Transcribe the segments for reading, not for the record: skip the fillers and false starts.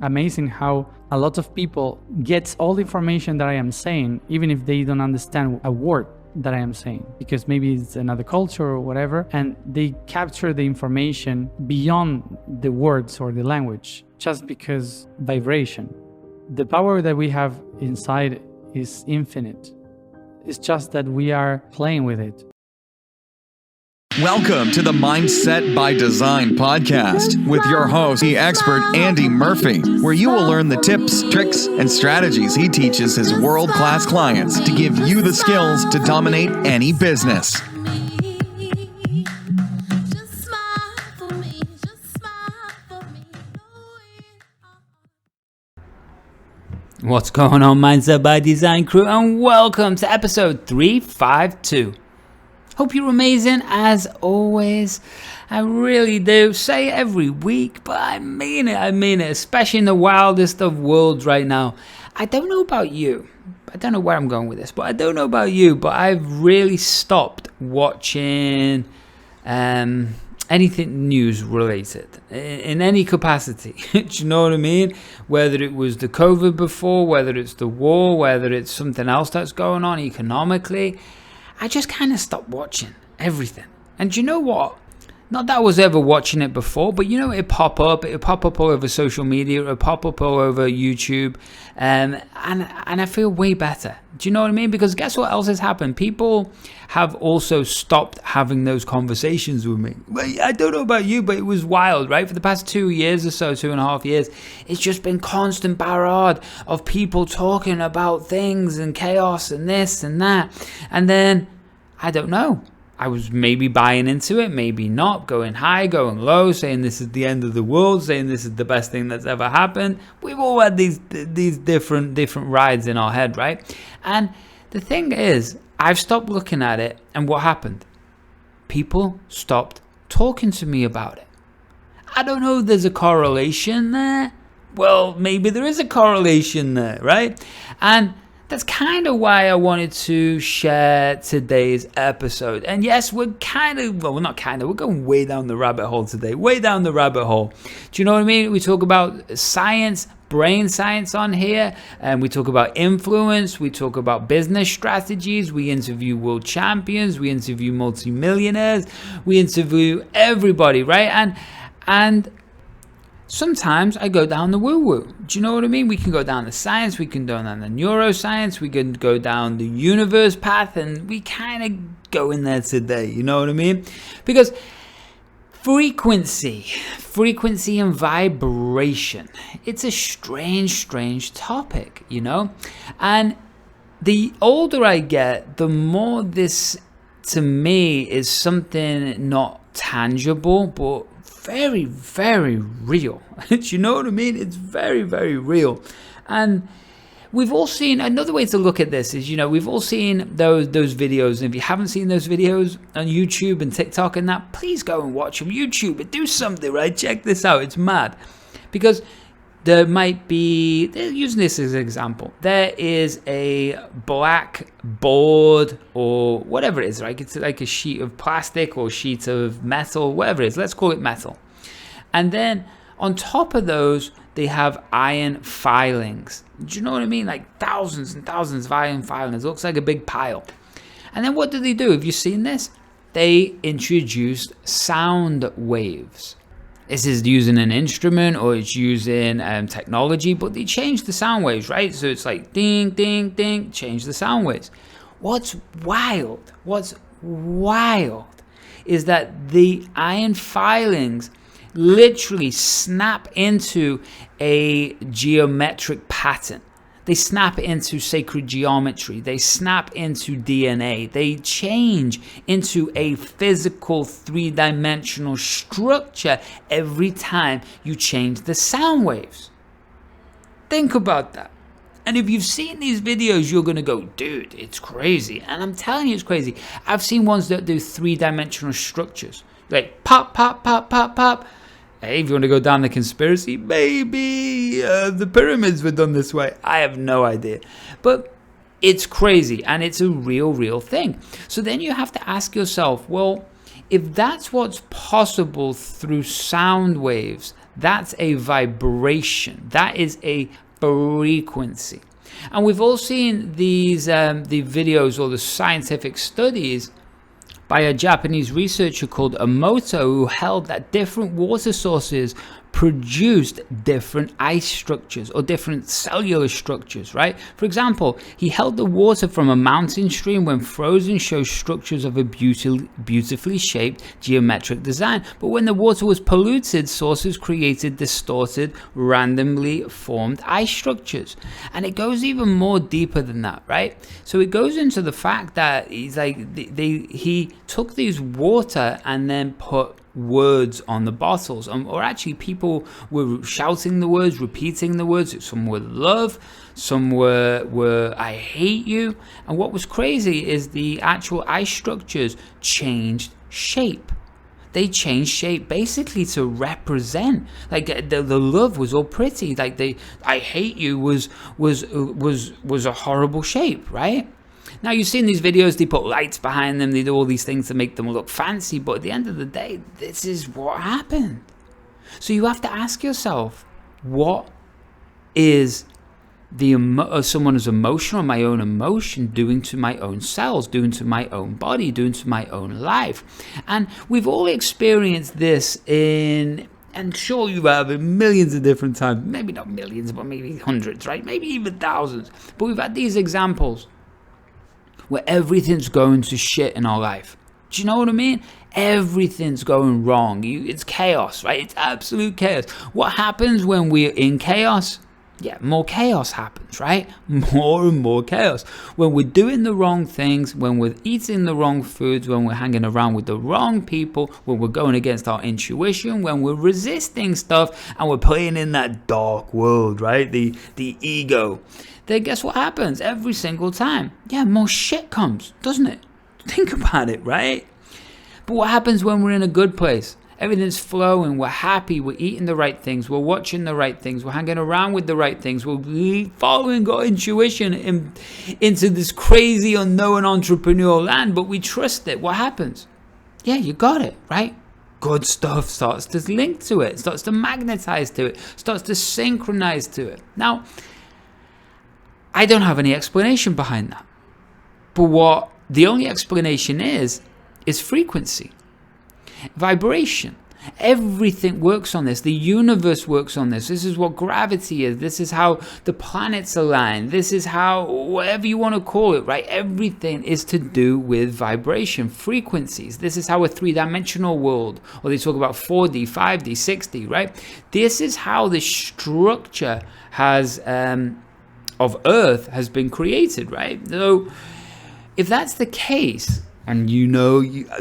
amazing how a lot of people get all the information that I am saying, even if they don't understand a word that I am saying, because maybe it's another culture or whatever, and they capture the information beyond the words or the language just because vibration. The power that we have inside is infinite. It's just that we are playing with it. Welcome to the Mindset by Design podcast with your host, the expert Andy Murphy, where you will learn the tips, tricks, and strategies he teaches his world-class clients to give you the skills to dominate any business. What's going on, Mindset by Design crew, and welcome to episode 352. Hope you're amazing as always. I really do. Say it every week, but I mean it, especially in the wildest of worlds right now. I don't know about you. I don't know where I'm going with this, but I don't know about you, but I've really stopped watching anything news related in any capacity. Do you know what I mean? Whether it was the COVID before, whether it's the war, whether it's something else that's going on economically, I just kind of stopped watching everything. And you know what? Not that I was ever watching it before, but you know, it'd pop up all over social media, it'd pop up all over YouTube, and I feel way better. Do you know what I mean? Because guess what else has happened? People have also stopped having those conversations with me. Well, I don't know about you, but it was wild, right? For the past 2 years or so, 2.5 years, it's just been constant barrage of people talking about things and chaos and this and that. And then, I don't know. I was maybe buying into it, maybe not, going high, going low, saying this is the end of the world, saying this is the best thing that's ever happened. We've all had these different rides in our head, right? And the thing is, I've stopped looking at it, and what happened? People stopped talking to me about it. I don't know if there's a correlation there. Well, maybe there is a correlation there, right? And that's kind of why I wanted to share today's episode. And yes, we're going way down the rabbit hole today, way down the rabbit hole. Do you know what I mean? We talk about science, brain science on here, and we talk about influence, we talk about business strategies, we interview world champions, we interview multimillionaires, we interview everybody, right? And sometimes I go down the woo-woo. Do you know what I mean? We can go down the science, we can go down the neuroscience, we can go down the universe path, and we kind of go in there today. You know what I mean? Because frequency and vibration, it's a strange topic, you know? And the older I get, the more this, to me, is something not tangible, but very, very real. Do you know what I mean? It's very, very real. And we've all seen, another way to look at this is, you know, we've all seen those videos. And if you haven't seen those videos on YouTube and TikTok and that, please go and watch them. YouTube, and do something, right? Check this out. It's mad. Because there might be, using this as an example, there is a black board or whatever it is, right? It's like a sheet of plastic or sheet of metal, whatever it is. Let's call it metal. And then on top of those, they have iron filings. Do you know what I mean? Like thousands and thousands of iron filings. It looks like a big pile. And then what do? Have you seen this? They introduced sound waves. This is using an instrument or it's using technology, but they change the sound waves, right? So it's like ding, ding, ding, change the sound waves. What's wild is that the iron filings literally snap into a geometric pattern. They snap into sacred geometry. They snap into DNA. They change into a physical three-dimensional structure every time you change the sound waves. Think about that. And if you've seen these videos, you're going to go, dude, it's crazy. And I'm telling you, it's crazy. I've seen ones that do three-dimensional structures. Like pop, pop, pop, pop, pop. Hey, if you want to go down the conspiracy, maybe the pyramids were done this way. I have no idea. But it's crazy, and it's a real thing. So then you have to ask yourself, well, if that's what's possible through sound waves, That's a vibration. That is a frequency. And we've all seen these the videos or the scientific studies by a Japanese researcher called Emoto, who held that different water sources produced different ice structures or different cellular structures, right? For example, he held the water from a mountain stream when frozen shows structures of a beautifully shaped geometric design. But when the water was polluted, sources created distorted, randomly formed ice structures. And it goes even more deeper than that, right? So it goes into the fact that he's like, he took these water and then put words on the bottles, or actually people were shouting the words, repeating the words. Some were love, some were I hate you. And what was crazy is the actual ice structures changed shape. They changed shape basically to represent, like the love was all pretty, like the I hate you was a horrible shape, right? Now, you've seen these videos, they put lights behind them, they do all these things to make them look fancy, but at the end of the day, this is what happened. So you have to ask yourself, what is someone's emotion or my own emotion doing to my own cells, doing to my own body, doing to my own life? And we've all experienced this and sure you have in millions of different times, maybe not millions, but maybe hundreds, right? Maybe even thousands. But we've had these examples where everything's going to shit in our life. Do you know what I mean? Everything's going wrong. It's chaos, right? It's absolute chaos. What happens when we're in chaos? Yeah, more chaos happens, right? More and more chaos. When we're doing the wrong things, when we're eating the wrong foods, when we're hanging around with the wrong people, when we're going against our intuition, when we're resisting stuff and we're playing in that dark world, right? The ego. Then guess what happens every single time? Yeah, more shit comes, doesn't it? Think about it, right? But what happens when we're in a good place? Everything's flowing, we're happy, we're eating the right things, we're watching the right things, we're hanging around with the right things, we're following our intuition into this crazy unknown entrepreneurial land, but we trust it. What happens? Yeah, you got it, right? Good stuff starts to link to it, starts to magnetize to it, starts to synchronize to it. Now, I don't have any explanation behind that. But what the only explanation is frequency, vibration. Everything works on this. The universe works on this. This is what gravity is. This is how the planets align. This is how, whatever you want to call it, right? Everything is to do with vibration, frequencies. This is how a three-dimensional world, or they talk about 4D, 5D, 6D, right? This is how the structure has of Earth has been created, right? So if that's the case, and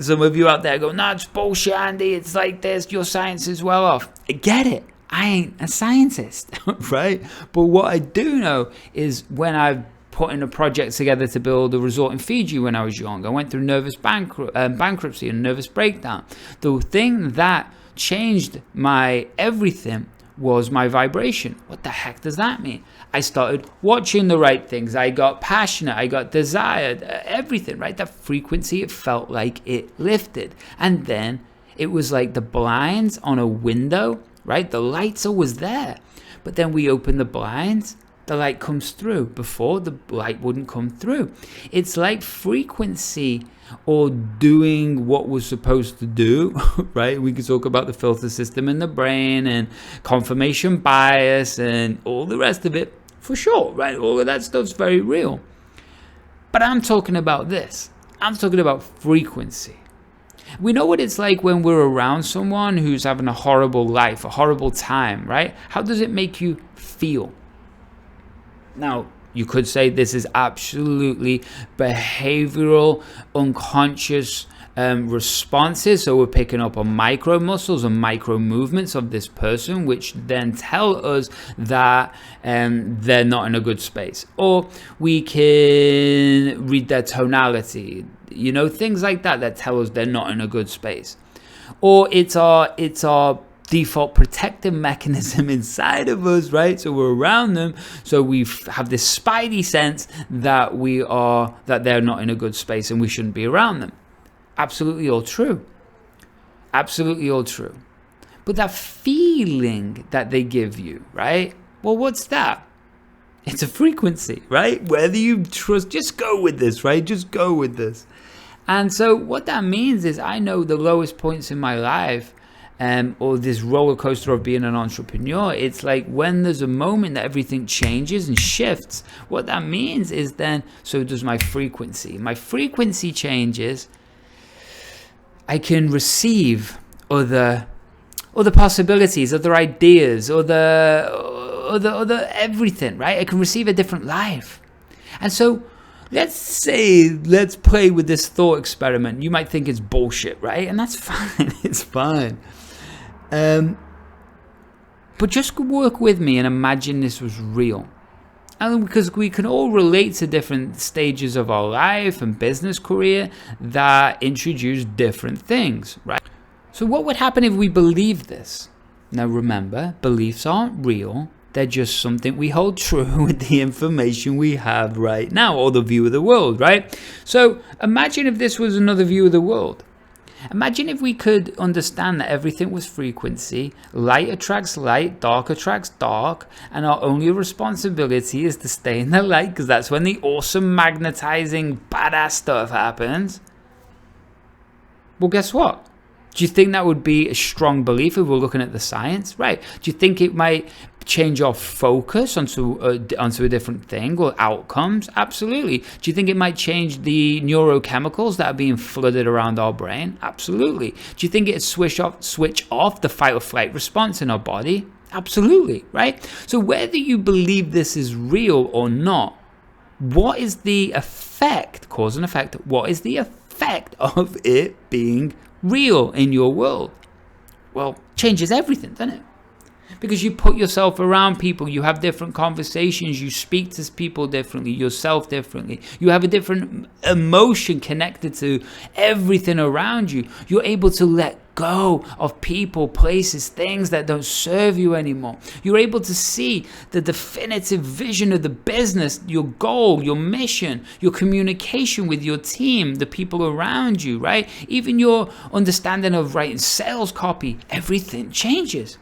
some of you out there go, no, it's bullshit, Andy, it's like this, your science is well off. I get it. I ain't a scientist, right? But what I do know is when I've put in a project together to build a resort in Fiji when I was young, I went through nervous bankruptcy and nervous breakdown. The thing that changed my everything was my vibration. What the heck does that mean? I started watching the right things. I got passionate. I got desired. Everything, right? That frequency, it felt like it lifted. And then it was like the blinds on a window, right? The light's always there. But then we open the blinds, the light comes through. Before, the light wouldn't come through. It's like frequency or doing what we're supposed to do, right? We could talk about the filter system in the brain and confirmation bias and all the rest of it, for sure, right? All of that stuff's very real. But I'm talking about this. I'm talking about frequency. We know what it's like when we're around someone who's having a horrible life, a horrible time, right? How does it make you feel? Now, you could say this is absolutely behavioral, unconscious responses. So we're picking up on micro muscles and micro movements of this person, which then tell us that they're not in a good space. Or we can read their tonality, things like that tell us they're not in a good space. Or it's our default protective mechanism inside of us, right? So we're around them, so we have this spidey sense that they're not in a good space and we shouldn't be around them. Absolutely all true. Absolutely all true. But that feeling that they give you, right? Well, what's that? It's a frequency, right? Whether you trust, just go with this, right? Just go with this. And so what that means is I know the lowest points in my life, or this roller coaster of being an entrepreneur. It's like when there's a moment that everything changes and shifts, what that means is then, so does my frequency. My frequency changes, I can receive other possibilities, other ideas, other everything, right? I can receive a different life. And so let's play with this thought experiment. You might think it's bullshit, right? And that's fine. It's fine. But just work with me and imagine this was real. And because we can all relate to different stages of our life and business career that introduce different things, right? So what would happen if we believed this? Now remember, beliefs aren't real. They're just something we hold true with the information we have right now, or the view of the world, right? So imagine if this was another view of the world. Imagine if we could understand that everything was frequency, light attracts light, dark attracts dark, and our only responsibility is to stay in the light, because that's when the awesome, magnetizing, badass stuff happens. Well, guess what? Do you think that would be a strong belief if we're looking at the science? Right. Do you think it might change our focus onto a different thing or outcomes? Absolutely. Do you think it might change the neurochemicals that are being flooded around our brain? Absolutely. Do you think it'd switch off the fight or flight response in our body? Absolutely. Right. So whether you believe this is real or not, what is the effect, cause and effect, what is the effect of it being real in your world? Well, changes everything, doesn't it? Because you put yourself around people, you have different conversations, you speak to people differently, yourself differently, you have a different emotion connected to everything around you. You're able to let go of people, places, things that don't serve you anymore. You're able to see the definitive vision of the business, your goal, your mission, your communication with your team, the people around you, right? Even your understanding of writing sales copy, everything changes.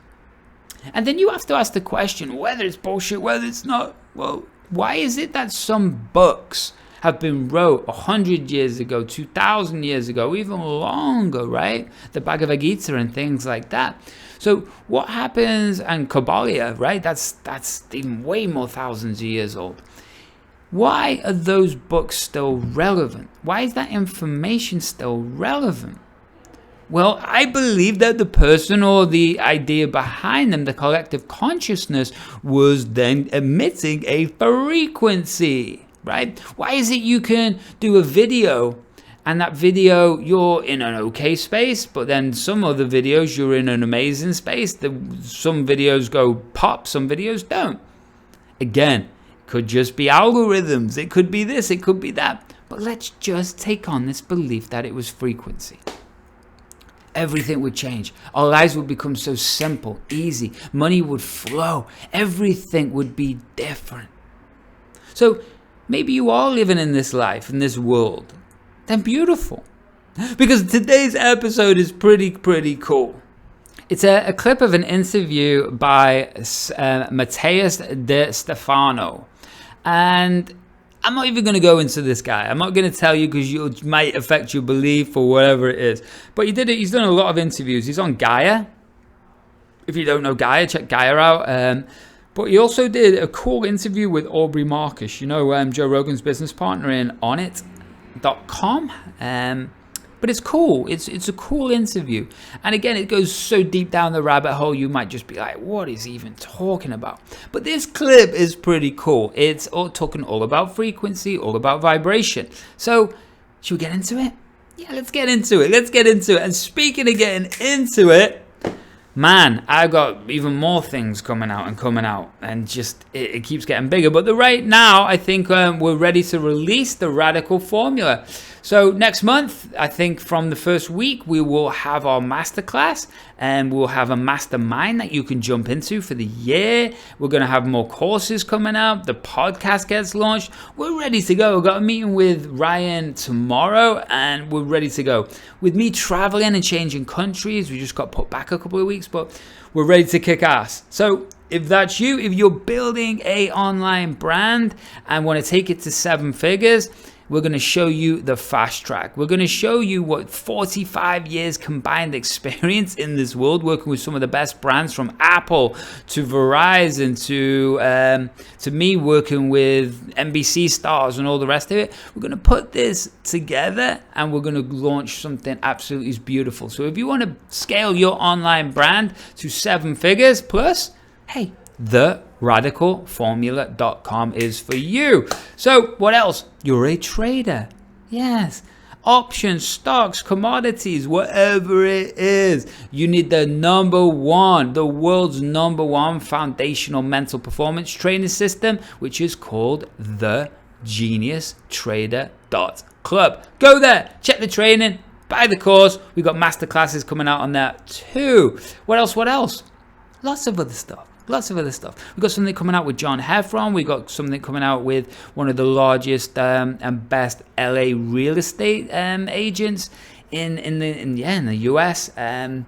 And then you have to ask the question, whether it's bullshit, whether it's not. Well, why is it that some books have been wrote 100 years ago, 2,000 years ago, even longer, right? The Bhagavad Gita and things like that. So what happens, and Kabbalah, right? That's even way more thousands of years old. Why are those books still relevant? Why is that information still relevant? Well, I believe that the person or the idea behind them, the collective consciousness, was then emitting a frequency, right? Why is it you can do a video and that video you're in an okay space, but then some other videos you're in an amazing space? Some videos go pop, some videos don't. Again, it could just be algorithms, it could be this, it could be that. But let's just take on this belief that it was frequency. Everything would change. Our lives would become so simple, easy. Money would flow. Everything would be different. So maybe you are living in this life, in this world. Then beautiful. Because today's episode is pretty cool. It's a clip of an interview by Matías de Stefano. And I'm not even going to go into this guy. I'm not going to tell you because it might affect your belief or whatever it is. But he's done a lot of interviews. He's on Gaia. If you don't know Gaia, check Gaia out. But he also did a cool interview with Aubrey Marcus, Joe Rogan's business partner in onit.com. But it's cool. It's a cool interview. And again, it goes so deep down the rabbit hole, you might just be like, what is he even talking about? But this clip is pretty cool. It's talking all about frequency, all about vibration. So, should we get into it? Yeah, let's get into it. And speaking of getting into it, man, I got even more things coming out, and just it keeps getting bigger. But right now, I think we're ready to release the radical formula. So next month, I think from the first week, we will have our masterclass, and we'll have a mastermind that you can jump into for the year. We're going to have more courses coming up. The podcast gets launched. We're ready to go. We've got a meeting with Ryan tomorrow, and we're ready to go. With me traveling and changing countries, we just got put back a couple of weeks, but we're ready to kick ass. So if that's you, if you're building a online brand and want to take it to 7 figures, we're going to show you the fast track. We're going to show you what 45 years combined experience in this world, working with some of the best brands, from Apple to Verizon to me working with NBC stars and all the rest of it. We're going to put this together and we're going to launch something absolutely beautiful. So if you want to scale your online brand to 7 figures plus, hey, theradicalformula.com is for you. So what else? You're a trader. Yes. Options, stocks, commodities, whatever it is. You need the world's number one foundational mental performance training system, which is called the geniustrader.club. Go there, check the training, buy the course. We've got masterclasses coming out on that too. What else? Lots of other stuff. We've got something coming out with John Heffron. We've got something coming out with one of the largest and best LA real estate agents in the US. There's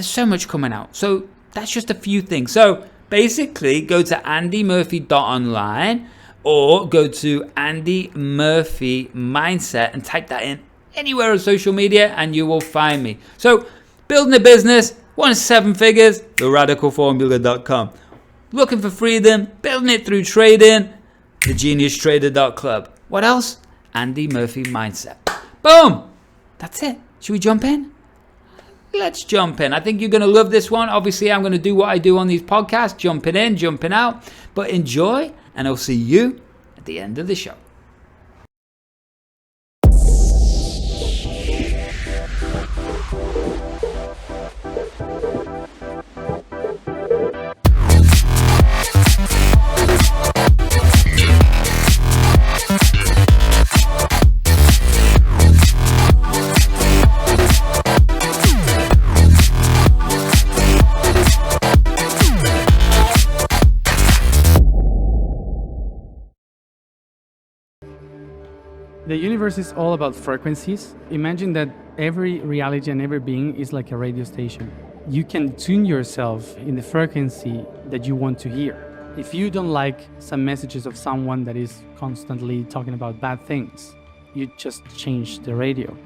so much coming out. So that's just a few things. So basically, go to andymurphy.online or go to Andy Murphy Mindset and type that in anywhere on social media and you will find me. So building a business, 7 figures, theradicalformula.com. Looking for freedom, building it through trading, thegeniustrader.club. What else? Andy Murphy Mindset. Boom! That's it. Should we jump in? Let's jump in. I think you're going to love this one. Obviously, I'm going to do what I do on these podcasts, jumping in, jumping out. But enjoy, and I'll see you at the end of the show. The universe is all about frequencies. Imagine that every reality and every being is like a radio station. You can tune yourself in the frequency that you want to hear. If you don't like some messages of someone that is constantly talking about bad things, you just change the radio,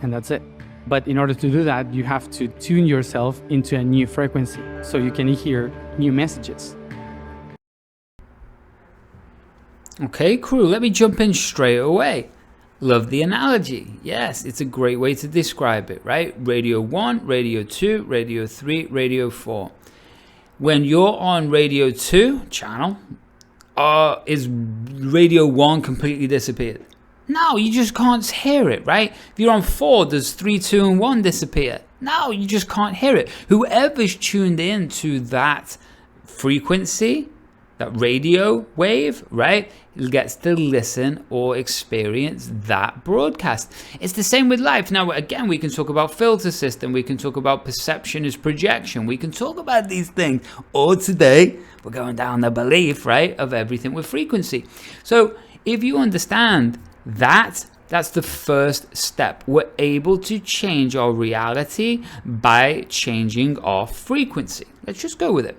and that's it. But in order to do that, you have to tune yourself into a new frequency so you can hear new messages. Okay, crew, let me jump in straight away. Love the analogy. Yes, it's a great way to describe it, right? Radio 1, Radio 2, Radio 3, Radio 4. When you're on Radio 2 channel, is Radio 1 completely disappeared? No, you just can't hear it, right? If you're on 4, does 3, 2, and 1 disappear? No, you just can't hear it. Whoever's tuned in to that frequency, that radio wave, right, gets to listen or experience that broadcast. It's the same with life. Now, again, we can talk about filter system. We can talk about perception is projection. We can talk about these things. Or today, we're going down the belief, right, of everything with frequency. So if you understand that, that's the first step. We're able to change our reality by changing our frequency. Let's just go with it.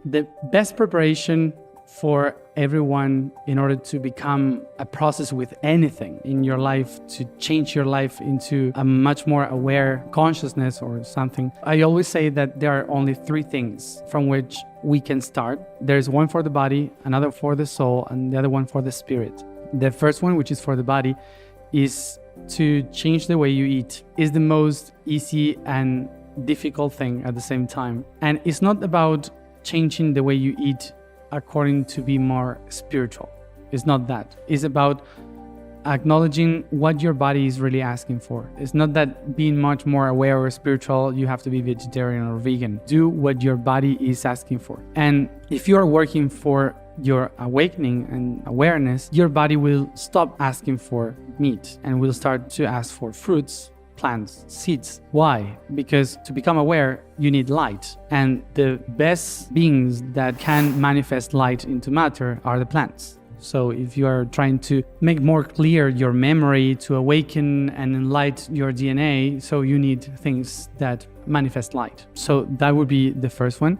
The best preparation for everyone in order to become a process with anything in your life, to change your life into a much more aware consciousness or something. I always say that there are only 3 things from which we can start. There's one for the body, another for the soul, and the other one for the spirit. The first one, which is for the body, is to change the way you eat. It's the most easy and difficult thing at the same time. And it's not about changing the way you eat according to be more spiritual. It's not that. It's about acknowledging what your body is really asking for. It's not that being much more aware or spiritual, you have to be vegetarian or vegan. Do what your body is asking for. And if you are working for your awakening and awareness, your body will stop asking for meat and will start to ask for fruits, plants, seeds. Why? Because to become aware, you need light. And the best beings that can manifest light into matter are the plants. So if you are trying to make more clear your memory, to awaken and enlighten your DNA, so you need things that manifest light. So that would be the first one.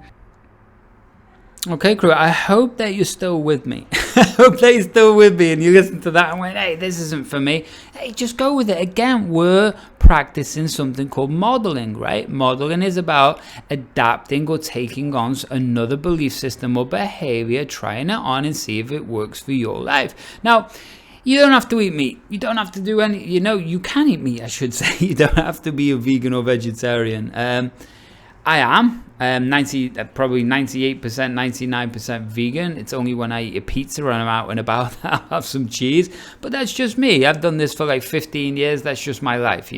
Okay, crew, I hope that you're still with me. I hope that you're still with me and you listen to that and went, hey, this isn't for me. Hey, just go with it. Again, we're practicing something called modeling, right? Modeling is about adapting or taking on another belief system or behavior, trying it on and see if it works for your life. Now, you don't have to eat meat. You don't have to do any, you can eat meat, I should say. You don't have to be a vegan or vegetarian. I am probably 98%, 99% vegan. It's only when I eat a pizza and I'm out and about that I'll have some cheese. But that's just me. I've done this for like 15 years. That's just my life,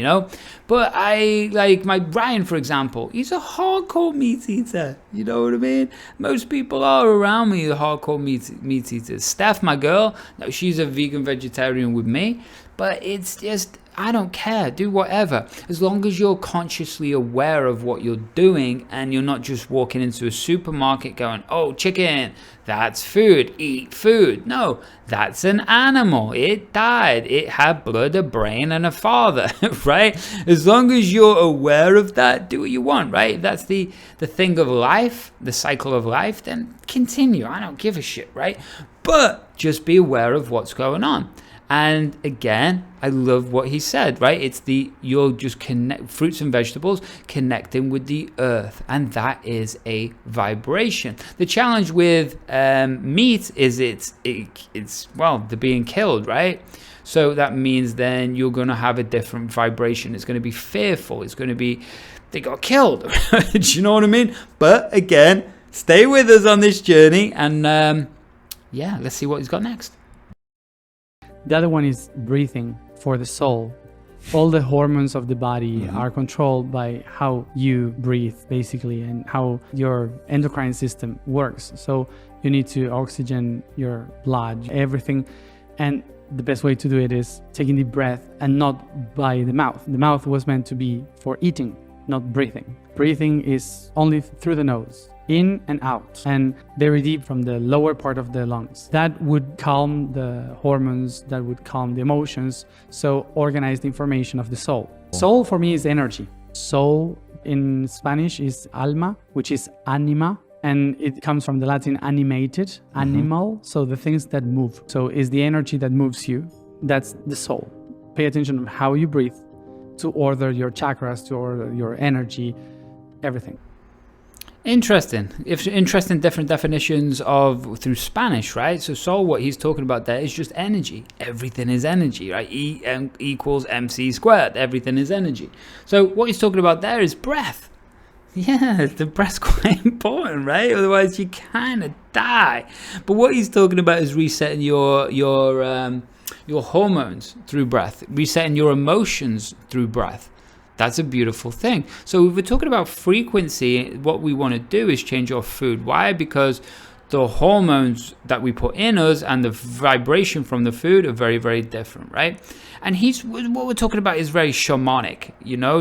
But I like my Ryan, for example. He's a hardcore meat eater. You know what I mean? Most people are around me, the hardcore meat eaters. Steph, my girl, no, she's a vegan vegetarian with me. But it's just, I don't care, do whatever. As long as you're consciously aware of what you're doing and you're not just walking into a supermarket going, oh, chicken, that's food, eat food. No, that's an animal. It died. It had blood, a brain, and a father, right? As long as you're aware of that, do what you want, right? If that's the thing of life, the cycle of life, then continue. I don't give a shit, right? But just be aware of what's going on. And again, I love what he said, right? It's you'll just connect fruits and vegetables connecting with the earth, and that is a vibration. The challenge with meat is it's they're being killed, right? So that means then you're going to have a different vibration. It's going to be fearful. It's going to be they got killed. Do you know what I mean? But again, stay with us on this journey, and let's see what he's got next. The other one is breathing for the soul. All the hormones of the body are controlled by how you breathe, basically, and how your endocrine system works. So you need to oxygen your blood, everything. And the best way to do it is taking deep breath and not by the mouth. The mouth was meant to be for eating, not breathing. Breathing is only through the nose, in and out, and very deep from the lower part of the lungs. That would calm the hormones, that would calm the emotions, so organize the information of the soul. Soul for me is energy. Soul in Spanish is alma, which is anima, and it comes from the Latin animated, animal, so the things that move. So is the energy that moves you, that's the soul. Pay attention to how you breathe to order your chakras, to order your energy, everything. Interesting. Interesting different definitions through Spanish, right? So soul, what he's talking about there is just energy. Everything is energy, right? E equals mc squared. Everything is energy. So what he's talking about there is breath. Yeah, the breath's quite important, right? Otherwise you kind of die. But what he's talking about is resetting your hormones through breath, resetting your emotions through breath. That's a beautiful thing. So if we're talking about frequency, what we want to do is change our food. Why? Because the hormones that we put in us and the vibration from the food are very, very different, right? And what we're talking about is very shamanic,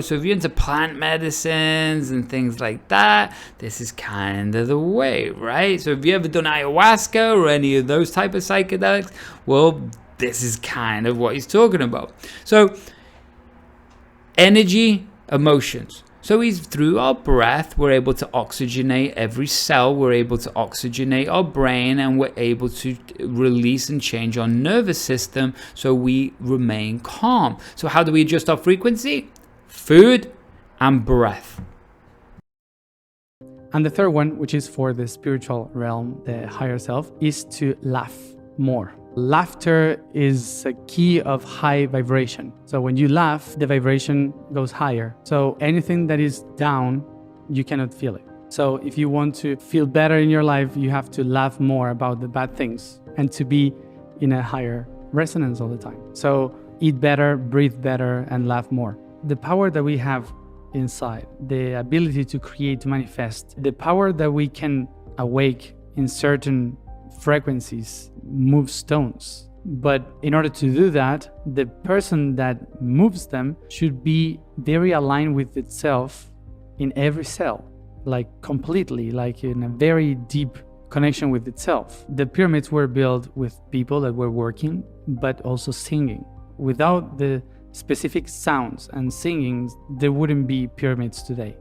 So if you're into plant medicines and things like that, this is kind of the way, right? So if you ever done ayahuasca or any of those type of psychedelics, well, this is kind of what he's talking about. So energy, emotions. So through our breath, we're able to oxygenate every cell, we're able to oxygenate our brain, and we're able to release and change our nervous system so we remain calm. So how do we adjust our frequency? Food and breath. And the third one, which is for the spiritual realm, the higher self, is to laugh more. Laughter is a key of high vibration. So when you laugh, the vibration goes higher. So anything that is down, you cannot feel it. So if you want to feel better in your life, you have to laugh more about the bad things and to be in a higher resonance all the time. So eat better, breathe better, and laugh more. The power that we have inside, the ability to create, to manifest, the power that we can awake in certain frequencies move stones. But in order to do that, the person that moves them should be very aligned with itself in every cell, like completely, like in a very deep connection with itself. The pyramids were built with people that were working, but also singing. Without the specific sounds and singing, there wouldn't be pyramids today.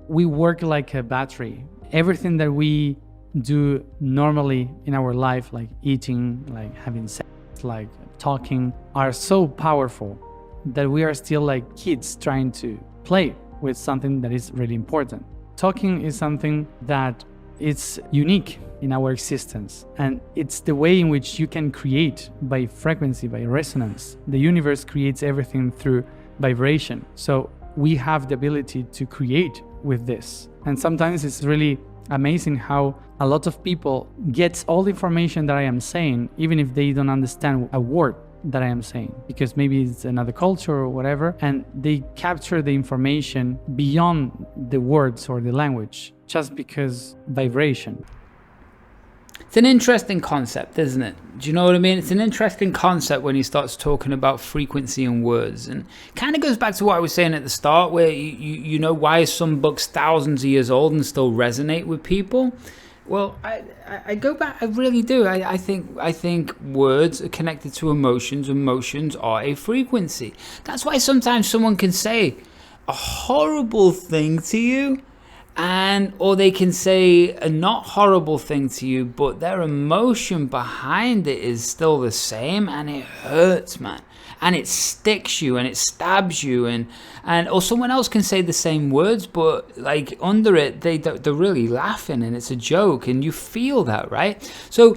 We work like a battery. Everything that we do normally in our life, like eating, like having sex, like talking, are so powerful that we are still like kids trying to play with something that is really important. Talking is something that is unique in our existence, and it's the way in which you can create by frequency, by resonance. The universe creates everything through vibration, so we have the ability to create with this. And sometimes it's really amazing how a lot of people get all the information that I am saying, even if they don't understand a word that I am saying, because maybe it's another culture or whatever, and they capture the information beyond the words or the language just because vibration. It's an interesting concept, isn't it? Do you know what I mean? It's an interesting concept when he starts talking about frequency and words, and kind of goes back to what I was saying at the start, where you know why some books thousands of years old and still resonate with people. Well, I go back. I really do. I think words are connected to emotions. Emotions are a frequency. That's why sometimes someone can say a horrible thing to you, or they can say a not horrible thing to you, but their emotion behind it is still the same, and it hurts, man. And it sticks you and it stabs you, or someone else can say the same words, but like under it they're really laughing and it's a joke, and you feel that, right? So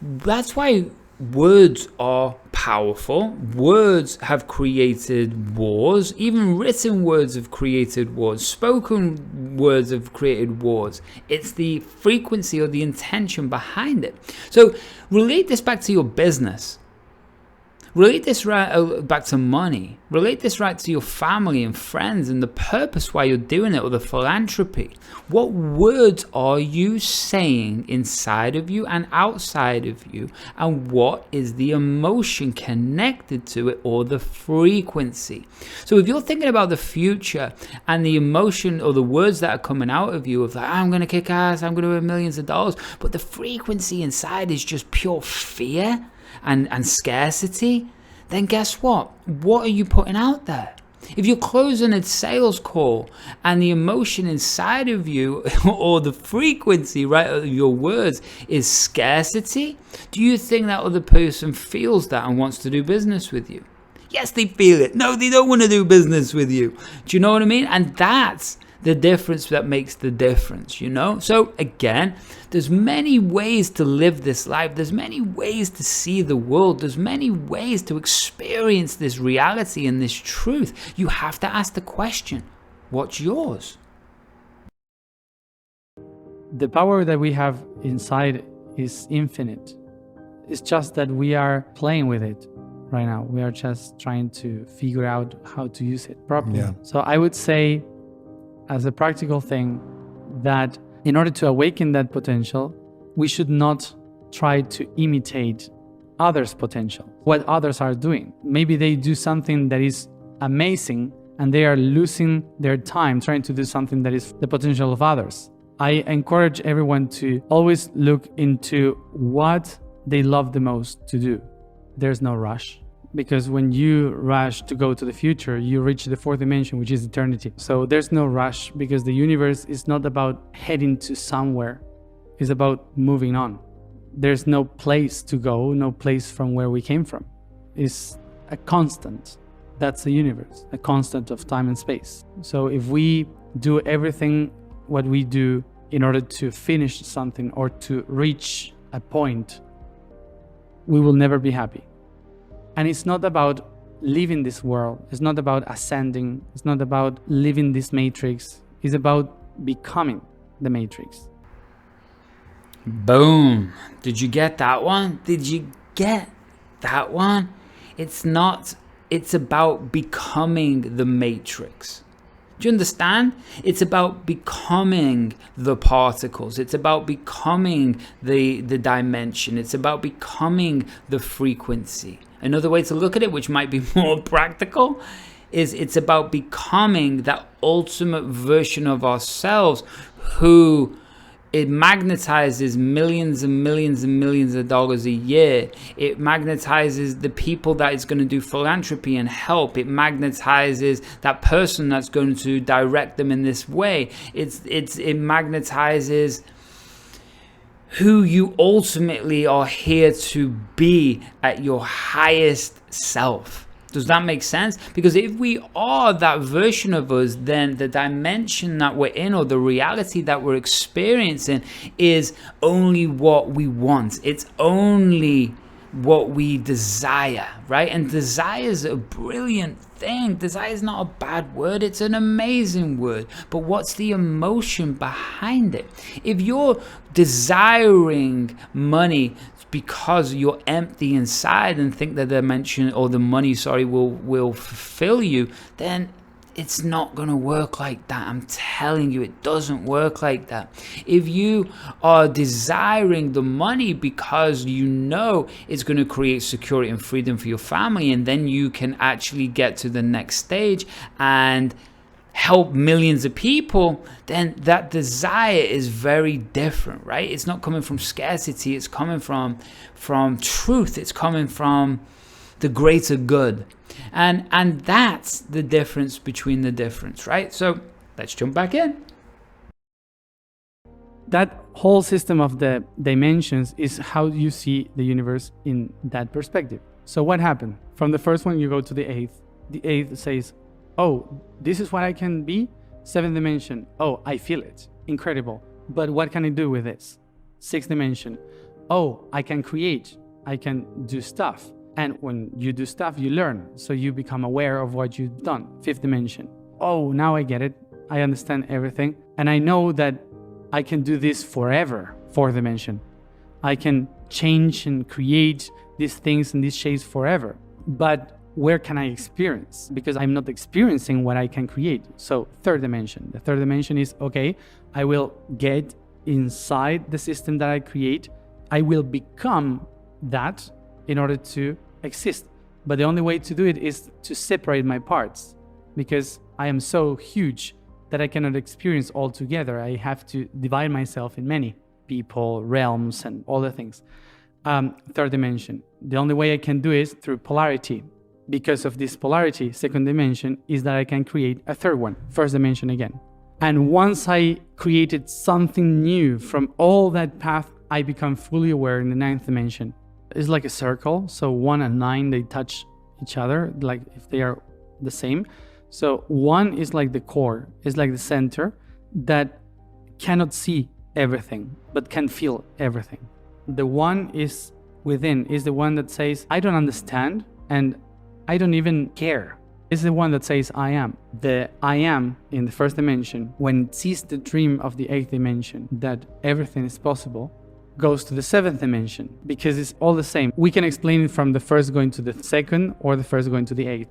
that's why words are powerful. Words have created wars. Even written words have created wars. Spoken words have created wars. It's the frequency or the intention behind it. So relate this back to your business. Relate this right back to money. Relate this right to your family and friends and the purpose why you're doing it, or the philanthropy. What words are you saying inside of you and outside of you? And what is the emotion connected to it, or the frequency? So if you're thinking about the future and the emotion or the words that are coming out of you of like, I'm going to kick ass, I'm going to earn millions of dollars, but the frequency inside is just pure fear and scarcity, then guess what? What are you putting out there? If you're closing a sales call and the emotion inside of you or the frequency, right, of your words is scarcity, do you think that other person feels that and wants to do business with you? Yes, they feel it. No, they don't want to do business with you. Do you know what I mean? And that's the difference that makes the difference, you know? So again, there's many ways to live this life. There's many ways to see the world. There's many ways to experience this reality and this truth. You have to ask the question, what's yours? The power that we have inside is infinite. It's just that we are playing with it right now. We are just trying to figure out how to use it properly. Yeah. So I would say, as a practical thing, that in order to awaken that potential, we should not try to imitate others' potential, what others are doing. Maybe they do something that is amazing and they are losing their time trying to do something that is the potential of others. I encourage everyone to always look into what they love the most to do. There's no rush. Because when you rush to go to the future, you reach the fourth dimension, which is eternity. So there's no rush, because the universe is not about heading to somewhere. It's about moving on. There's no place to go, no place from where we came from. It's a constant. That's the universe, a constant of time and space. So if we do everything what we do in order to finish something or to reach a point, we will never be happy. And it's not about leaving this world. It's not about ascending. It's not about living this matrix. It's about becoming the matrix. Boom. Did you get that one? Did you get that one? It's about becoming the matrix. Do you understand? It's about becoming the particles. It's about becoming the dimension. It's about becoming the frequency. Another way to look at it, which might be more practical, is it's about becoming that ultimate version of ourselves who it magnetizes millions and millions and millions of dollars a year. It magnetizes the people that is going to do philanthropy and help. It magnetizes that person that's going to direct them in this way. It magnetizes who you ultimately are here to be at your highest self. Does that make sense? Because if we are that version of us, then the dimension that we're in or the reality that we're experiencing is only what we want. It's only what we desire, right? And desire is a brilliant thing. Desire is not a bad word. It's an amazing word. But what's the emotion behind it? If you're desiring money because you're empty inside and think that the dimension or the money, will fulfill you, then it's not going to work like that. I'm telling you, it doesn't work like that. If you are desiring the money because you know it's going to create security and freedom for your family, and then you can actually get to the next stage and help millions of people, then that desire is very different, right? It's not coming from scarcity. It's coming from truth. It's coming from the greater good. And that's the difference between the difference, right? So let's jump back in. That whole system of the dimensions is how you see the universe in that perspective. So what happened? From the first one, you go to the eighth. The eighth says, oh, this is what I can be. Seventh dimension. Oh, I feel it. Incredible. But what can I do with this? Sixth dimension. Oh, I can create. I can do stuff. And when you do stuff, you learn. So you become aware of what you've done. Fifth dimension. Oh, now I get it. I understand everything. And I know that I can do this forever. Fourth dimension. I can change and create these things and these shapes forever. But where can I experience? Because I'm not experiencing what I can create. So third dimension. The third dimension is, okay, I will get inside the system that I create. I will become that in order to exist. But the only way to do it is to separate my parts, because I am so huge that I cannot experience all together. I have to divide myself in many people, realms, and all the things. Third dimension. The only way I can do is through polarity. Because of this polarity, second dimension, is that I can create a third one, first dimension again. And once I created something new from all that path, I become fully aware in the ninth dimension. It's like a circle. So 1 and 9, they touch each other, like if they are the same. So 1 is like the core, is like the center that cannot see everything, but can feel everything. The 1 is within, is the one that says, I don't understand, and I don't even care. It's the one that says I am. The I am in the first dimension, when it sees the dream of the eighth dimension that everything is possible, goes to the seventh dimension, because it's all the same. We can explain it from the first going to the second or the first going to the eighth.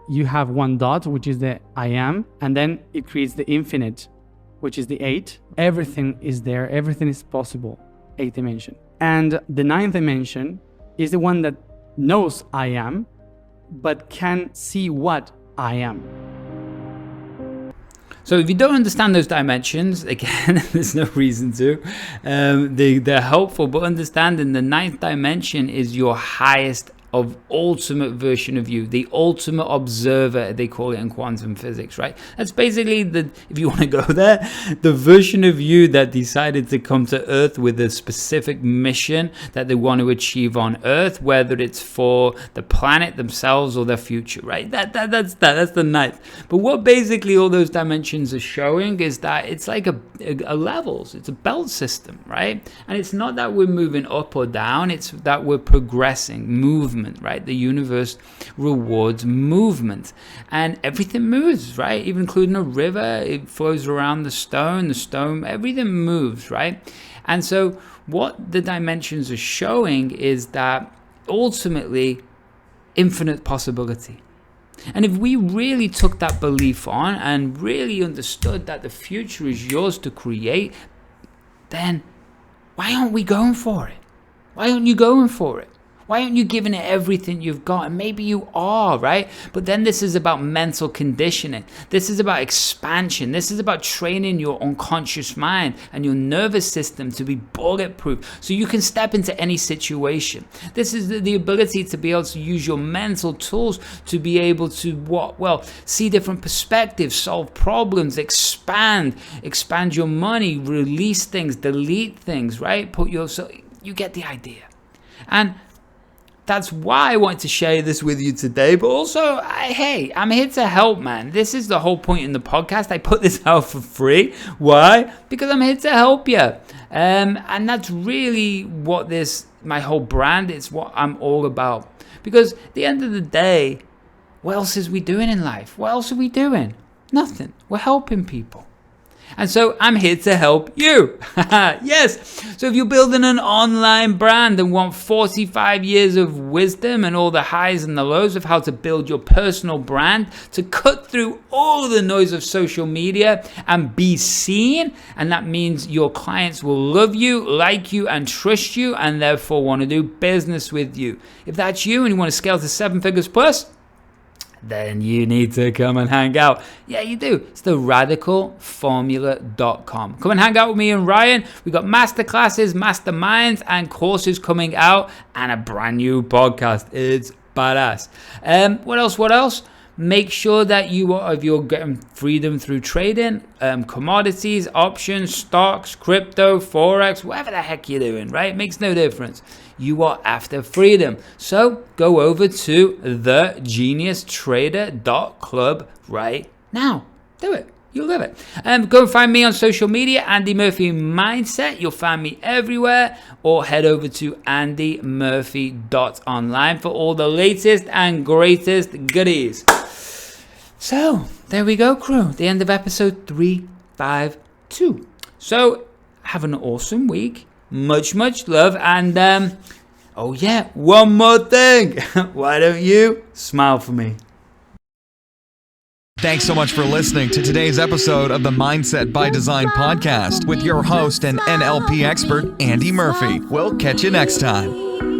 You have one dot, which is the I am, and then it creates the infinite, which is the 8. Everything is there. Everything is possible. 8th dimension. And the 9th dimension is the one that knows I am, but can see what I am. So if you don't understand those dimensions, again, there's no reason to. They're helpful, but understanding the 9th dimension is your highest of ultimate version of you, the ultimate observer, they call it in quantum physics, right? That's basically the, if you want to go there, the version of you that decided to come to Earth with a specific mission that they want to achieve on Earth, whether it's for the planet themselves or their future, right? That's the 9th. But what basically all those dimensions are showing is that it's like a levels, it's a belt system, right? And it's not that we're moving up or down, it's that we're progressing, movement, right? The universe rewards movement, and everything moves, right? Even including a river, it flows around the stone, everything moves, right? And so what the dimensions are showing is that ultimately infinite possibility. And if we really took that belief on and really understood that the future is yours to create, then why aren't we going for it? Why aren't you going for it? Why aren't you giving it everything you've got? And maybe you are, right? But then this is about mental conditioning. This is about expansion. This is about training your unconscious mind and your nervous system to be bulletproof so you can step into any situation. This is the ability to be able to use your mental tools to be able to what? Well, see different perspectives, solve problems, expand your money, release things, delete things, right? You get the idea. And that's why I wanted to share this with you today. But also, hey, I'm here to help, man. This is the whole point in the podcast. I put this out for free. Why? Because I'm here to help you. And that's really what my whole brand, it's what I'm all about. Because at the end of the day, what else is we doing in life? What else are we doing? Nothing. We're helping people. And so I'm here to help you. Yes. So if you're building an online brand and want 45 years of wisdom and all the highs and the lows of how to build your personal brand to cut through all of the noise of social media and be seen, and that means your clients will love you, like you, and trust you, and therefore want to do business with you. If that's you and you want to scale to 7 figures plus, then you need to come and hang out. Yeah, you do. It's the radicalformula.com. Come and hang out with me and Ryan. We got masterclasses, masterminds, and courses coming out, and a brand new podcast. It's badass. What else? Make sure that if you're getting freedom through trading, commodities, options, stocks, crypto, forex, whatever the heck you're doing, right? Makes no difference. You are after freedom. So go over to thegeniustrader.club right now. Do it. You'll love it. Go and find me on social media, Andy Murphy Mindset. You'll find me everywhere, or head over to andymurphy.online for all the latest and greatest goodies. So there we go, crew. The end of episode 352. So have an awesome week. Much love. And oh yeah, one more thing. Why don't you smile for me? Thanks so much for listening to today's episode of the Mindset by Design podcast with your host and NLP expert, Andy Murphy. We'll catch you next time.